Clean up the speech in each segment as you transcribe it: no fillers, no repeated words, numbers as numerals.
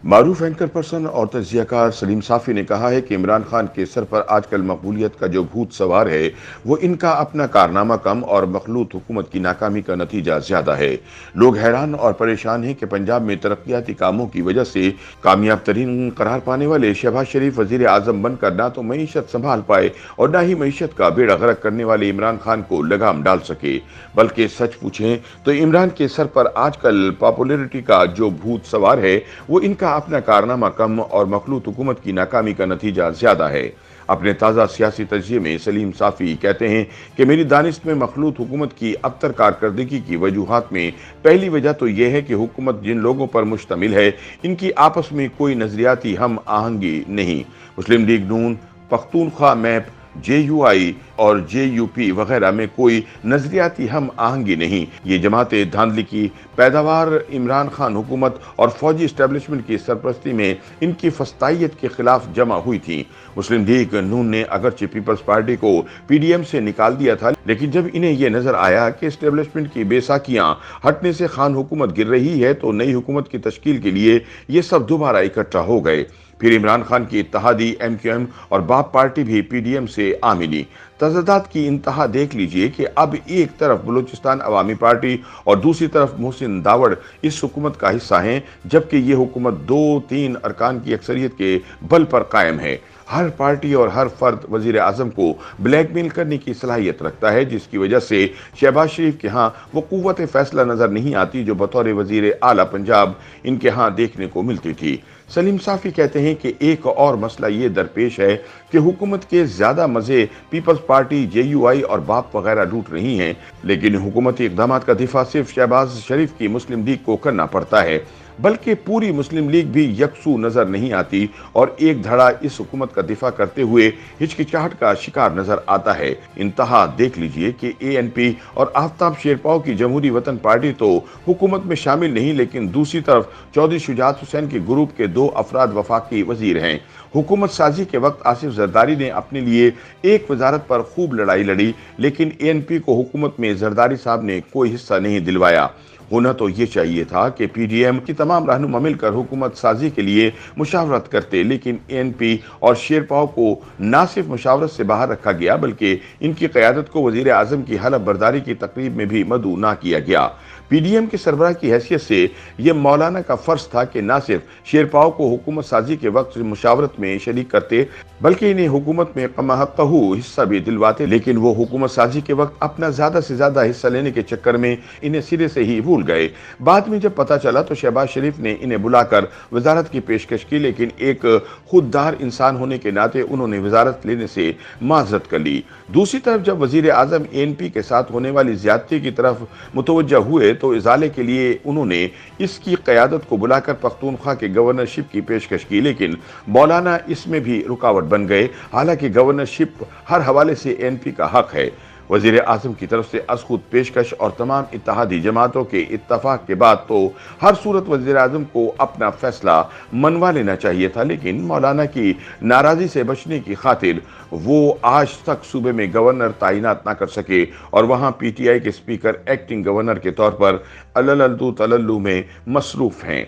معروف anchor person اور تجزیہ کار سلیم صافی نے کہا ہے کہ عمران خان کے سر پر آج کل مقبولیت کا جو بھوت سوار ہے وہ ان کا اپنا کارنامہ کم اور مخلوط حکومت کی ناکامی کا نتیجہ زیادہ ہے۔ لوگ حیران اور پریشان ہیں کہ پنجاب میں ترقیاتی کاموں کی وجہ سے کامیاب ترین قرار پانے والے شہباز شریف وزیر اعظم بن کر نہ تو معیشت سنبھال پائے اور نہ ہی معیشت کا بیڑا غرق کرنے والے عمران خان کو لگام ڈال سکے، بلکہ سچ پوچھیں تو عمران کے سر پر آج کل پاپولیرٹی کا جو بھوت سوار ہے وہ ان کا اپنا کارنامہ کم اور مخلوط حکومت کی ناکامی کا نتیجہ زیادہ ہے۔ اپنے تازہ سیاسی تجزیے میں سلیم صافی کہتے ہیں کہ میری دانست میں مخلوط حکومت کی ابتر کارکردگی کی وجوہات میں پہلی وجہ تو یہ ہے کہ حکومت جن لوگوں پر مشتمل ہے ان کی آپس میں کوئی نظریاتی ہم آہنگی نہیں۔ Muslim League Noon, Pakhtunkhwa MAP, J U I اور جے یو پی وغیرہ میں کوئی نظریاتی ہم آہنگی نہیں۔ یہ جماعتیں دھاندلی کی پیداوار عمران خان حکومت اور فوجی اسٹیبلشمنٹ کی سرپرستی میں ان کی فسطائیت کے خلاف جمع ہوئی تھیں۔ مسلم لیگ نون نے اگرچہ پیپلز پارٹی کو پی ڈی ایم سے نکال دیا تھا، لیکن جب انہیں یہ نظر آیا کہ اسٹیبلشمنٹ کی بے ساکیاں ہٹنے سے خان حکومت گر رہی ہے تو نئی حکومت کی تشکیل کے لیے یہ سب دوبارہ اکٹھا ہو گئے۔ پھر عمران خان کی اتحادی ایم کیو ایم اور باپ پارٹی بھی پی ڈی ایم سے آ ملی۔ تضادات کی انتہا دیکھ لیجئے کہ اب ایک طرف بلوچستان عوامی پارٹی اور دوسری طرف محسن داوڑ اس حکومت کا حصہ ہیں، جبکہ یہ حکومت 2-3 ارکان کی اکثریت کے بل پر قائم ہے۔ ہر پارٹی اور ہر فرد وزیر اعظم کو بلیک میل کرنے کی صلاحیت رکھتا ہے، جس کی وجہ سے شہباز شریف کے ہاں وہ قوت فیصلہ نظر نہیں آتی جو بطور وزیر اعلیٰ پنجاب ان کے ہاں دیکھنے کو ملتی تھی۔ سلیم صافی کہتے ہیں کہ ایک اور مسئلہ یہ درپیش ہے کہ حکومت کے زیادہ مزے Peoples party, J U I اور باپ وغیرہ لوٹ رہی ہیں، لیکن حکومتی اقدامات کا دفاع صرف شہباز شریف کی مسلم لیگ کو کرنا پڑتا ہے، بلکہ پوری مسلم لیگ بھی یکسو نظر نہیں آتی اور ایک دھڑا اس حکومت کا دفاع کرتے ہوئے ہچکچاہٹ کا شکار نظر آتا ہے۔ انتہا دیکھ لیجئے کہ اے این پی اور آفتاب شیرپاؤ کی جمہوری وطن پارٹی تو حکومت میں شامل نہیں، لیکن دوسری طرف چودھری شجاعت حسین کے گروپ کے 2 افراد وفاقی وزیر ہیں۔ حکومت سازی کے وقت آصف زرداری نے اپنے لیے ایک وزارت پر خوب لڑائی لڑی، لیکن اے این پی کو حکومت میں زرداری صاحب نے کوئی حصہ نہیں دلوایا۔ ہونا تو یہ چاہیے تھا کہ پی ڈی ایم کی تمام رہنما مل کر حکومت سازی کے لیے مشاورت کرتے، لیکن اے این پی اور شیرپاؤ کو نہ صرف مشاورت سے باہر رکھا گیا بلکہ ان کی قیادت کو وزیر اعظم کی حلف برداری کی تقریب میں بھی مدعو نہ کیا گیا۔ پی ڈی ایم کے سربراہ کی حیثیت سے یہ مولانا کا فرض تھا کہ نہ صرف شیرپاؤ کو حکومت سازی کے وقت مشاورت میں شریک کرتے بلکہ انہیں حکومت میں کما حقہ حصہ بھی دلواتے، لیکن وہ حکومت سازی کے وقت اپنا زیادہ سے زیادہ حصہ لینے کے چکر میں انہیں سرے سے ہی بھول گئے۔ بعد میں جب پتہ چلا تو شہباز شریف نے انہیں بلا کر وزارت کی پیشکش کی، لیکن ایک خوددار انسان ہونے کے ناطے انہوں نے وزارت لینے سے معذرت کر لی۔ دوسری طرف جب وزیر اعظم اے این پی کے ساتھ ہونے والی زیادتی کی طرف متوجہ ہوئے تو ازالے کے لیے انہوں نے اس کی قیادت کو بلا کر پختونخوا کے گورنرشپ کی پیشکش کی، لیکن مولانا اس میں بھی رکاوٹ بن گئے، حالانکہ گورنرشپ ہر حوالے سے اے این پی کا حق ہے۔ وزیر اعظم کی طرف سے از خود پیشکش اور تمام اتحادی جماعتوں کے اتفاق کے بعد تو ہر صورت وزیر اعظم کو اپنا فیصلہ منوا لینا چاہیے تھا، لیکن مولانا کی ناراضی سے بچنے کی خاطر وہ آج تک صوبے میں گورنر تعینات نہ کر سکے اور وہاں پی ٹی آئی کے اسپیکر ایکٹنگ گورنر کے طور پر اللو تللو میں مصروف ہیں۔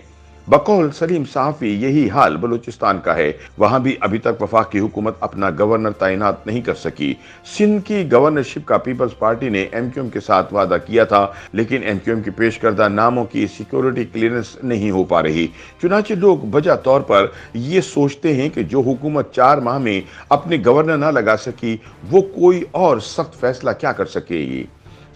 بقول سلیم صافی یہی حال بلوچستان کا ہے، وہاں بھی ابھی تک وفاقی حکومت اپنا گورنر تعینات نہیں کر سکی۔ سندھ کی گورنرشپ کا پیپلز پارٹی نے ایم کیو ایم کے ساتھ وعدہ کیا تھا، لیکن ایم کیو ایم کی پیش کردہ ناموں کی سیکیورٹی کلیئرنس نہیں ہو پا رہی۔ چنانچہ لوگ بجا طور پر یہ سوچتے ہیں کہ جو حکومت 4 ماہ میں اپنے گورنر نہ لگا سکی وہ کوئی اور سخت فیصلہ کیا کر سکے گی۔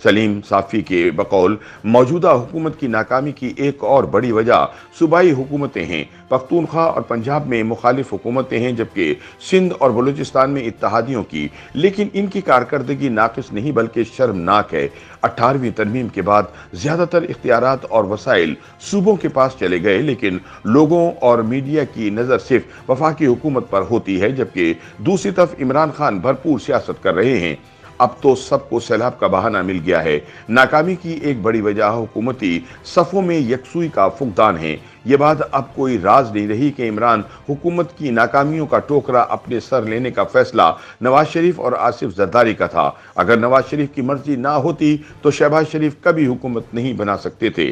سلیم صافی کے بقول موجودہ حکومت کی ناکامی کی ایک اور بڑی وجہ صوبائی حکومتیں ہیں۔ پختونخوا اور پنجاب میں مخالف حکومتیں ہیں، جبکہ سندھ اور بلوچستان میں اتحادیوں کی، لیکن ان کی کارکردگی ناقص نہیں بلکہ شرمناک ہے۔ 18ویں ترمیم کے بعد زیادہ تر اختیارات اور وسائل صوبوں کے پاس چلے گئے، لیکن لوگوں اور میڈیا کی نظر صرف وفاقی حکومت پر ہوتی ہے، جبکہ دوسری طرف عمران خان بھرپور سیاست کر رہے ہیں۔ اب تو سب کو سیلاب کا بہانہ مل گیا ہے۔ ناکامی کی ایک بڑی وجہ حکومتی صفوں میں یکسوئی کا فقدان ہے۔ یہ بات اب کوئی راز نہیں رہی کہ عمران حکومت کی ناکامیوں کا ٹوکرا اپنے سر لینے کا فیصلہ نواز شریف اور آصف زرداری کا تھا۔ اگر نواز شریف کی مرضی نہ ہوتی تو شہباز شریف کبھی حکومت نہیں بنا سکتے تھے۔